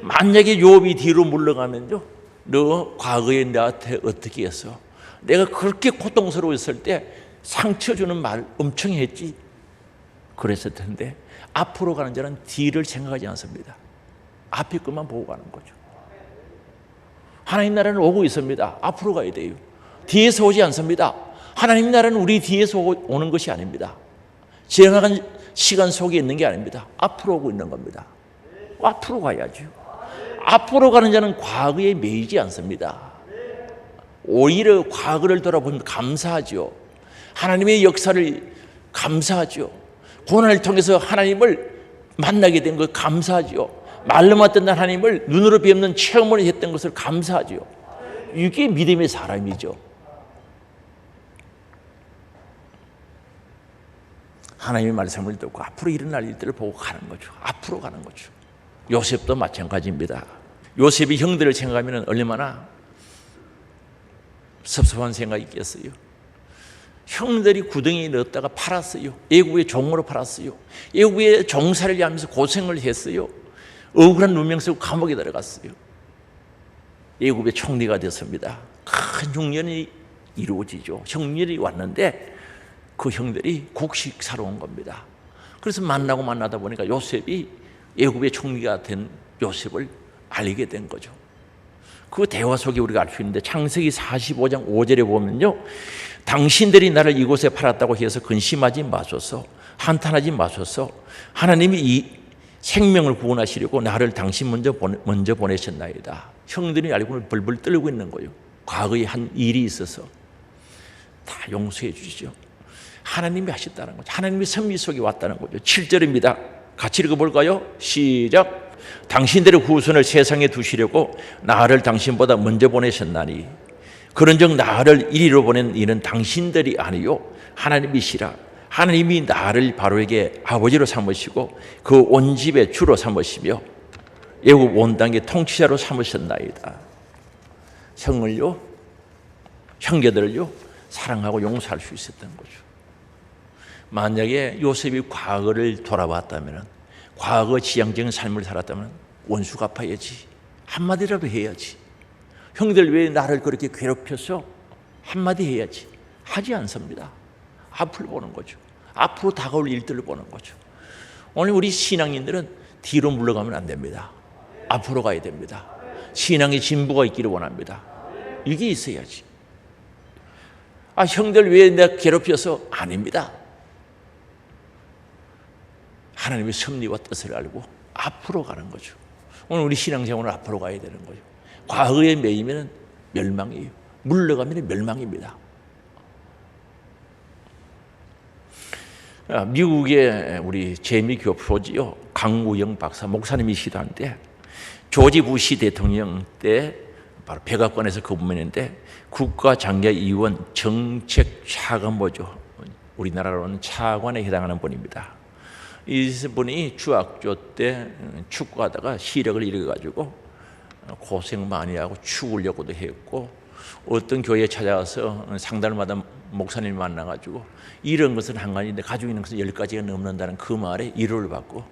만약에 욥이 뒤로 물러가면요, 너 과거에 나한테 어떻게 했어? 내가 그렇게 고통스러웠을 때 상처 주는 말 엄청 했지. 그랬을 텐데 앞으로 가는 자는 뒤를 생각하지 않습니다. 앞에 것만 보고 가는 거죠. 하나님 나라는 오고 있습니다. 앞으로 가야 돼요. 뒤에서 오지 않습니다. 하나님 나라는 우리 뒤에서 오는 것이 아닙니다. 지나간 시간 속에 있는 게 아닙니다. 앞으로 오고 있는 겁니다. 앞으로 가야죠. 앞으로 가는 자는 과거에 매이지 않습니다. 오히려 과거를 돌아보면 감사하죠. 하나님의 역사를 감사하죠. 고난을 통해서 하나님을 만나게 된 것 감사하죠. 말로만 듣는 하나님을 눈으로 뵙는 체험을 했던 것을 감사하죠. 이게 믿음의 사람이죠. 하나님의 말씀을 듣고 앞으로 일어날 일들을 보고 가는 거죠. 앞으로 가는 거죠. 요셉도 마찬가지입니다. 요셉이 형들을 생각하면 얼마나 섭섭한 생각이 있겠어요. 형들이 구덩이에 넣었다가 팔았어요. 애국의 종으로 팔았어요. 애국의 종살이를 하면서 고생을 했어요. 억울한 누명 쓰고 감옥에 들어갔어요. 애국의 총리가 됐습니다. 큰 흉년이 이루어지죠. 형년이 왔는데 그 형들이 곡식 사러 온 겁니다. 그래서 만나다 보니까 요셉이 애굽의 총리가 된 요셉을 알게 된 거죠. 그 대화 속에 우리가 알 수 있는데 창세기 45장 5절에 보면요, 당신들이 나를 이곳에 팔았다고 해서 근심하지 마소서, 한탄하지 마소서. 하나님이 이 생명을 구원하시려고 나를 당신 먼저 보내셨나이다. 형들이 알고는 벌벌 떨고 있는 거예요. 과거에 한 일이 있어서 다 용서해 주시죠. 하나님이 하셨다는 거죠. 하나님이 섭리 속에 왔다는 거죠. 7절입니다. 같이 읽어볼까요? 시작. 당신들의 후손을 세상에 두시려고 나를 당신보다 먼저 보내셨나니 그런즉 나를 이리로 보낸 이는 당신들이 아니요 하나님이시라. 하나님이 나를 바로에게 아버지로 삼으시고 그 온 집의 주로 삼으시며 애굽 온 땅의 통치자로 삼으셨나이다. 형을요, 형제들을요 사랑하고 용서할 수 있었던 거죠. 만약에 요셉이 과거를 돌아봤다면, 과거 지향적인 삶을 살았다면 원수 갚아야지, 한마디라도 해야지. 형들 왜 나를 그렇게 괴롭혔어? 한마디 해야지. 하지 않습니다. 앞을 보는 거죠. 앞으로 다가올 일들을 보는 거죠. 오늘 우리 신앙인들은 뒤로 물러가면 안 됩니다. 앞으로 가야 됩니다. 신앙의 진보가 있기를 원합니다. 이게 있어야지. 형들 왜 내가 괴롭혀서? 아닙니다. 하나님의 섭리와 뜻을 알고 앞으로 가는 거죠. 오늘 우리 신앙생활은 앞으로 가야 되는 거죠. 과거에 매이면 멸망이에요. 물러가면 멸망입니다. 미국의 우리 재미 교포지요, 강우영 박사 목사님이시기도 한데 조지 부시 대통령 때 바로 백악관에서 그 부분인데 국가장려위원 정책차관보죠. 우리나라로는 차관에 해당하는 분입니다. 이 분이 중학교 때 축구하다가 시력을 잃어가지고 고생 많이 하고 죽으려고도 했고, 어떤 교회에 찾아가서 상담을 받은 목사님을 만나가지고 이런 것은 한 가지인데 가지고 있는 것은 10가지가 넘는다는 그 말에 위로를 받고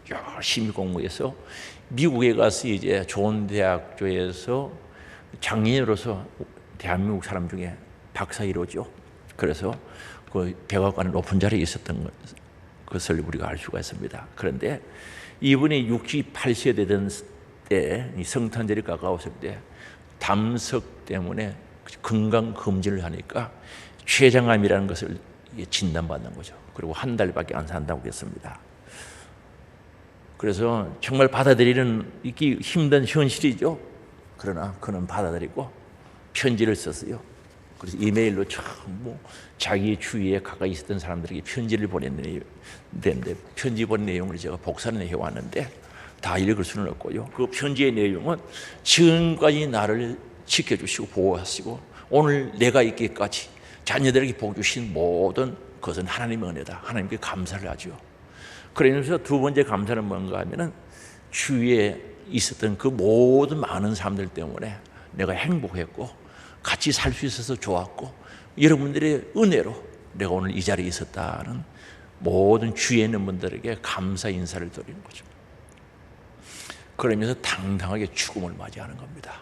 열심히 공부해서 미국에 가서 이제 좋은 대학교에서 장인으로서 대한민국 사람 중에 박사 1호죠. 그래서 그 백악관의 높은 자리에 있었던 것을 우리가 알 수가 있습니다. 그런데 이분이 68세 되던 때 성탄절이 가까웠을 때 담석 때문에 건강검진을 하니까 췌장암이라는 것을 진단받는 거죠. 그리고 한 달밖에 안 산다고 했습니다. 그래서 정말 받아들이는 힘든 현실이죠. 그러나 그는 받아들이고 편지를 썼어요. 그래서 이메일로 자기 주위에 가까이 있었던 사람들에게 편지를 보냈는데, 편지 보낸 내용을 제가 복사를 해왔는데 다 읽을 수는 없고요. 그 편지의 내용은 지금까지 나를 지켜주시고 보호하시고 오늘 내가 있기까지 자녀들에게 복 주신 모든 것은 하나님의 은혜다. 하나님께 감사를 하죠. 그러면서 두 번째 감사는 뭔가 하면은 주위에 있었던 그 모든 많은 사람들 때문에 내가 행복했고 같이 살 수 있어서 좋았고 여러분들의 은혜로 내가 오늘 이 자리에 있었다는 모든 주위에 있는 분들에게 감사 인사를 드리는 거죠. 그러면서 당당하게 죽음을 맞이하는 겁니다.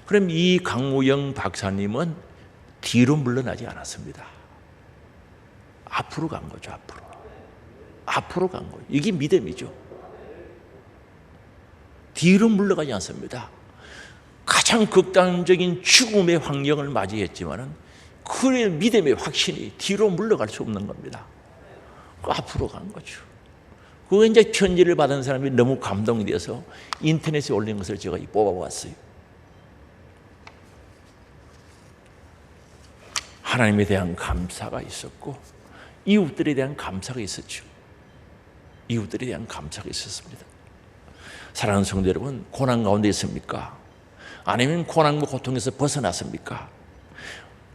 그럼 이 강무영 박사님은 뒤로 물러나지 않았습니다. 앞으로 간 거죠. 앞으로 간 거예요. 이게 믿음이죠. 뒤로 물러가지 않습니다. 가장 극단적인 죽음의 환경을 맞이했지만은 그의 믿음의 확신이 뒤로 물러갈 수 없는 겁니다. 앞으로 간 거죠. 그 이제 편지를 받은 사람이 너무 감동이 돼서 인터넷에 올린 것을 제가 뽑아봤어요. 하나님에 대한 감사가 있었고 이웃들에 대한 감사가 있었죠. 이웃들에 대한 감사가 있었습니다. 사랑하는 성도 여러분, 고난 가운데 있습니까? 아니면 고난과 고통에서 벗어났습니까?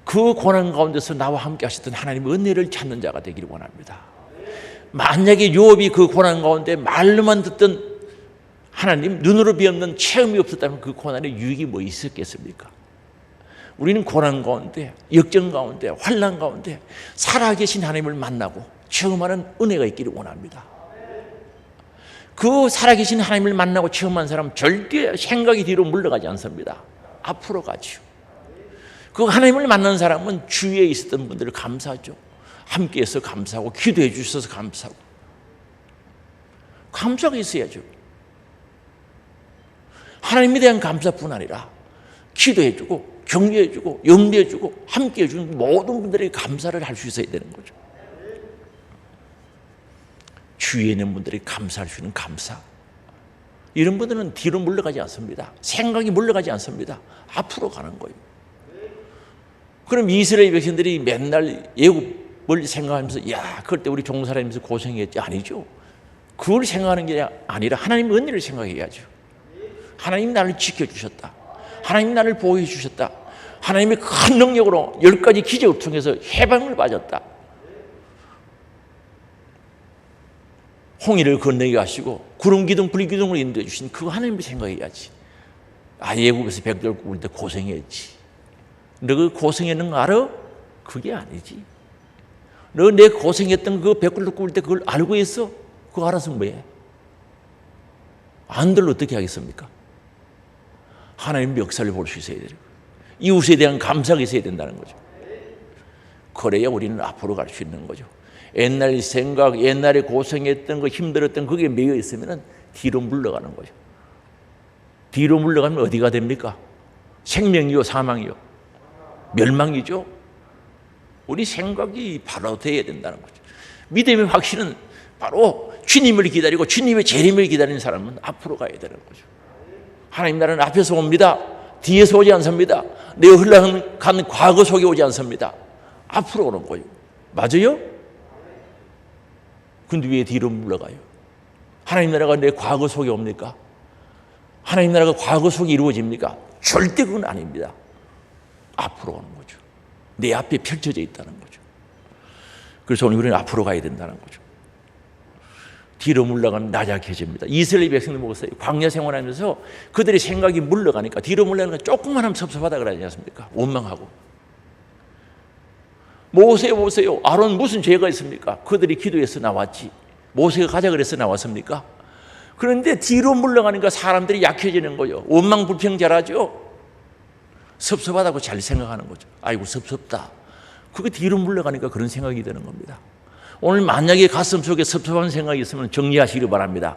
그 고난 가운데서 나와 함께 하셨던 하나님의 은혜를 찾는 자가 되기를 원합니다. 만약에 요업이 그 고난 가운데 말로만 듣던 하나님, 눈으로 비었는 체험이 없었다면 그 고난의 유익이 뭐 있었겠습니까? 우리는 고난 가운데, 역정 가운데, 환난 가운데 살아계신 하나님을 만나고 체험하는 은혜가 있기를 원합니다. 그 살아계신 하나님을 만나고 체험한 사람은 절대 생각이 뒤로 물러가지 않습니다. 앞으로 가죠. 그 하나님을 만난 사람은 주위에 있었던 분들을 감사하죠. 함께해서 감사하고 기도해 주셔서 감사하고 감사가 있어야죠. 하나님에 대한 감사뿐 아니라 기도해 주고 격려해 주고 염려해 주고 함께해 주는 모든 분들에게 감사를 할 수 있어야 되는 거죠. 주위에 있는 분들이 감사할 수 있는 감사. 이런 분들은 뒤로 물러가지 않습니다. 생각이 물러가지 않습니다. 앞으로 가는 거예요. 그럼 이스라엘 백성들이 맨날 애굽을 생각하면서 야, 그럴 때 우리 종살아면서 고생했지? 아니죠. 그걸 생각하는 게 아니라 하나님의 은혜를 생각해야죠. 하나님 나를 지켜주셨다. 하나님 나를 보호해 주셨다. 하나님의 큰 능력으로 10가지 기적을 통해서 해방을 받았다. 홍해를 건너게 하시고 구름 기둥 불 기둥으로 인도해 주신 그 하나님을 생각해야지. 애국에서 백돌 구울 때 고생했지. 너 그 고생했는 거 알아? 그게 아니지. 너 내 고생했던 그 백돌 구울 때 그걸 알고 있어? 그거 알아서 뭐해? 안들 어떻게 하겠습니까? 하나님의 역사를 볼 수 있어야 돼요. 이웃에 대한 감사가 있어야 된다는 거죠. 그래야 우리는 앞으로 갈 수 있는 거죠. 옛날 생각, 옛날에 고생했던 거, 힘들었던 그게 매여 있으면 뒤로 물러가는 거죠. 뒤로 물러가면 어디가 됩니까? 생명이요, 사망이요? 멸망이죠. 우리 생각이 바로 돼야 된다는 거죠. 믿음의 확신은 바로 주님을 기다리고 주님의 재림을 기다리는 사람은 앞으로 가야 되는 거죠. 하나님 나라는 앞에서 옵니다. 뒤에서 오지 않습니다. 내 흘러간 과거 속에 오지 않습니다. 앞으로 오는 거예요. 맞아요? 근데 왜 뒤로 물러가요? 하나님 나라가 내 과거 속에 옵니까? 하나님 나라가 과거 속에 이루어집니까? 절대 그건 아닙니다. 앞으로 오는 거죠. 내 앞에 펼쳐져 있다는 거죠. 그래서 오늘 우리는 앞으로 가야 된다는 거죠. 뒤로 물러가면 나약해집니다. 이스라엘 백성들 먹었어요. 광야 생활하면서 그들의 생각이 물러가니까 뒤로 물러가니까 조금만 하면 섭섭하다 그러지 않습니까? 원망하고. 모세요. 아론 무슨 죄가 있습니까? 그들이 기도해서 나왔지. 모세가 가자 그래서 나왔습니까? 그런데 뒤로 물러가니까 사람들이 약해지는 거예요. 원망 불평자라죠. 섭섭하다고 잘 생각하는 거죠. 아이고 섭섭다. 그게 뒤로 물러가니까 그런 생각이 드는 겁니다. 오늘 만약에 가슴 속에 섭섭한 생각이 있으면 정리하시기 바랍니다.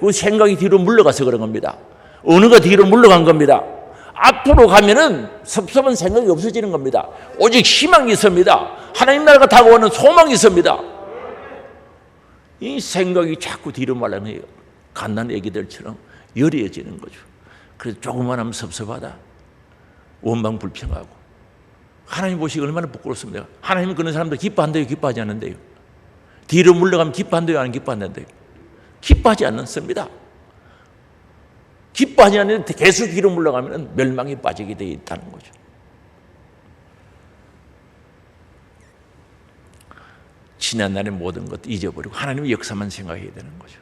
그 생각이 뒤로 물러가서 그런 겁니다. 어느가 뒤로 물러간 겁니다. 앞으로 가면은 섭섭한 생각이 없어지는 겁니다. 오직 희망이 있습니다. 하나님 나라가 다가오는 소망이 있습니다. 이 생각이 자꾸 뒤로 말라면 갓난 애기들처럼 여려지는 거죠. 그래서 조금만 하면 섭섭하다. 원망 불평하고. 하나님 보시기 얼마나 부끄럽습니다. 하나님은 그런 사람들 기뻐한대요, 기뻐하지 않는데요? 뒤로 물러가면 기뻐한대요, 안 기뻐한대요? 기뻐하지 않습니다. 기뻐하지 않는데 계속 뒤로 물러가면 멸망에 빠지게 되어 있다는 거죠. 지난날의 모든 것 잊어버리고 하나님의 역사만 생각해야 되는 거죠.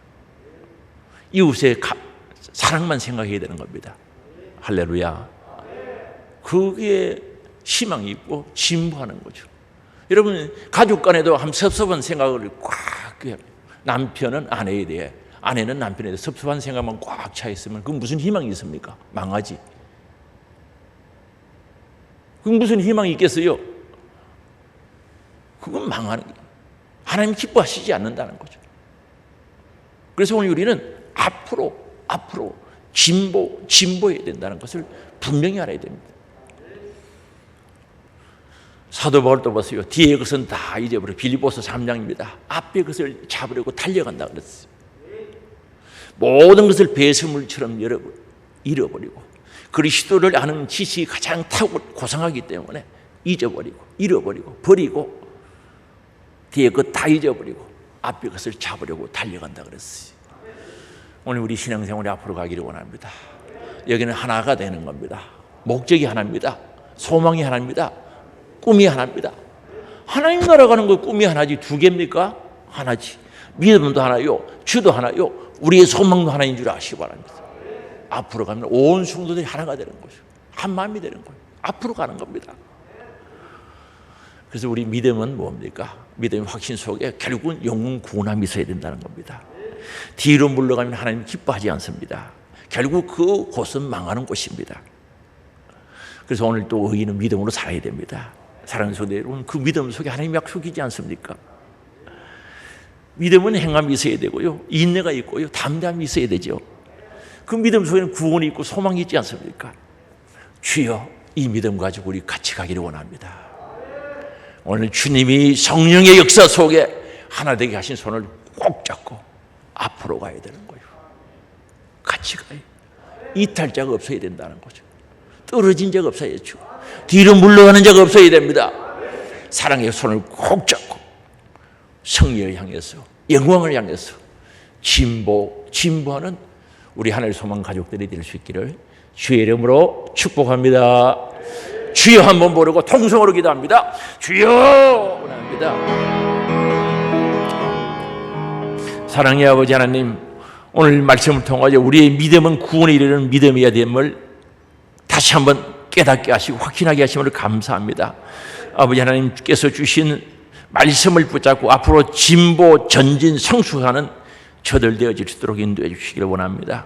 이웃의 사랑만 생각해야 되는 겁니다. 할렐루야. 그게 희망이 있고 진보하는 거죠. 여러분 가족 간에도 한 섭섭한 생각을 꽉 남편은 아내에 대해 아내는 남편에 대해 섭섭한 생각만 꽉 차 있으면 그건 무슨 희망이 있습니까? 망하지. 그건 무슨 희망이 있겠어요? 그건 망하는 거예요. 하나님 기뻐하시지 않는다는 거죠. 그래서 오늘 우리는 앞으로 진보해야 된다는 것을 분명히 알아야 됩니다. 사도 바울 또 보세요. 뒤에 것은 다 잊어버려. 빌립보서 3장입니다. 앞에 것을 잡으려고 달려간다 그랬어요. 모든 것을 배설물처럼 잃어버리고 그리스도를 아는 지식이 가장 고상하기 때문에 잃어버리고 버리고 뒤에 것 다 잊어버리고 앞에 것을 잡으려고 달려간다 그랬어요. 오늘 우리 신앙생활이 앞으로 가기를 원합니다. 여기는 하나가 되는 겁니다. 목적이 하나입니다. 소망이 하나입니다. 꿈이 하나입니다. 하나님 나라 가는 거 꿈이 하나지 두 개입니까? 하나지. 믿음도 하나요. 주도 하나요. 우리의 소망도 하나인 줄 아시기 바랍니다. 앞으로 가면 온 성도들이 하나가 되는 거죠. 한 마음이 되는 거예요. 앞으로 가는 겁니다. 그래서 우리 믿음은 뭡니까? 믿음의 확신 속에 결국은 영혼 구원함이 있어야 된다는 겁니다. 뒤로 물러가면 하나님 기뻐하지 않습니다. 결국 그 곳은 망하는 곳입니다. 그래서 오늘 또 의인은 믿음으로 살아야 됩니다. 사랑하는 성도 여러분, 그 믿음 속에 하나님 약속이지 않습니까? 믿음은 행함이 있어야 되고요, 인내가 있고요, 담대함이 있어야 되죠. 그 믿음 속에는 구원이 있고 소망이 있지 않습니까? 주여, 이 믿음 가지고 우리 같이 가기를 원합니다. 오늘 주님이 성령의 역사 속에 하나 되게 하신 손을 꼭 잡고 앞으로 가야 되는 거예요. 같이 가요. 이탈자가 없어야 된다는 거죠. 떨어진 자가 없어야죠. 뒤로 물러가는 자가 없어야 됩니다. 사랑의 손을 꼭 잡고 성리를 향해서 영광을 향해서 진보하는 우리 하늘 소망 가족들이 될 수 있기를 주의 이름으로 축복합니다. 주여 한번 부르고 통성으로 기도합니다. 주여 원합니다. 사랑의 아버지 하나님, 오늘 말씀을 통하여 우리의 믿음은 구원에 이르는 믿음이어야 됨을 다시 한번 깨닫게 하시고 확신하게 하심을 감사합니다. 아버지 하나님께서 주신 말씀을 붙잡고 앞으로 진보 전진 성숙하는 저들 되어질 수 있도록 인도해 주시기를 원합니다.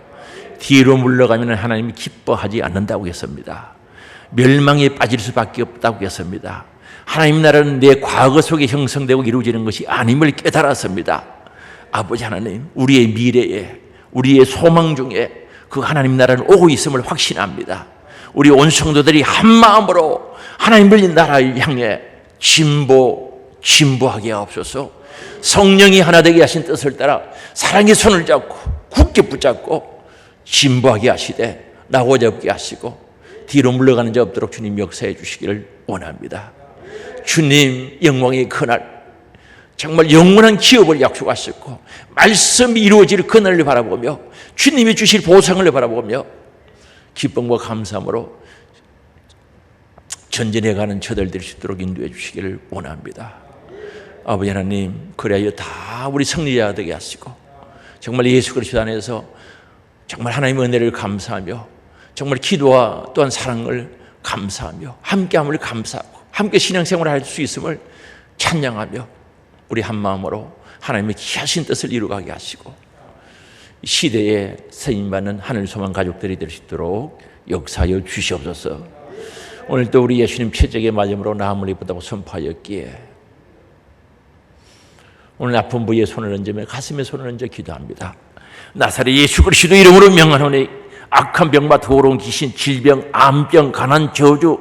뒤로 물러가면 하나님이 기뻐하지 않는다고 했습니다. 멸망에 빠질 수밖에 없다고 했습니다. 하나님 나라는 내 과거 속에 형성되고 이루어지는 것이 아님을 깨달았습니다. 아버지 하나님, 우리의 미래에 우리의 소망 중에 그 하나님 나라는 오고 있음을 확신합니다. 우리 온 성도들이 한 마음으로 하나님의 나라를 향해 진보하게 하옵소서. 성령이 하나 되게 하신 뜻을 따라 사랑의 손을 잡고 굳게 붙잡고 진보하게 하시되 나고자 없게 하시고 뒤로 물러가는 자 없도록 주님 역사해 주시기를 원합니다. 주님 영광의 그날, 정말 영원한 기업을 약속하셨고 말씀이 이루어질 그날을 바라보며 주님이 주실 보상을 바라보며 기쁨과 감사함으로 전진해가는 저들 될 수 있도록 인도해 주시기를 원합니다. 아버지 하나님, 그래야 다 우리 승리자 되게 하시고 정말 예수 그리스도 안에서 정말 하나님의 은혜를 감사하며 정말 기도와 또한 사랑을 감사하며 함께함을 감사하고 함께 신앙생활을 할 수 있음을 찬양하며 우리 한 마음으로 하나님의 귀하신 뜻을 이루가게 하시고 시대에 쓰임받는 하늘 소망 가족들이 될 수 있도록 역사하여 주시옵소서. 오늘 또 우리 예수님 표적의 마지막으로 나음을 입었다고 선포하였기에 오늘 아픈 부위에 손을 얹으며 가슴에 손을 얹어 기도합니다. 나사렛 예수 그리스도 이름으로 명하노니 악한 병과 더러운 귀신, 질병, 암병, 가난, 저주,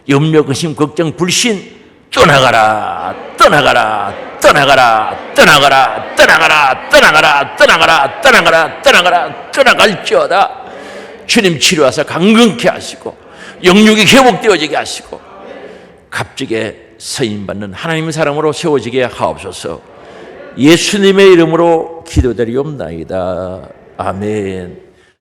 염려, 근심, 걱정, 불신 떠나가라, 떠나가라, 떠나가라, 떠나가라, 떠나가라, 떠나가라, 떠나가라, 떠나가라, 떠나가라, 떠나갈지어다. 주님 치료하사 강건케 하시고 영육이 회복되어지게 하시고 값지게 서임받는 하나님의 사랑으로 세워지게 하옵소서. 예수님의 이름으로 기도드리옵나이다. 아멘.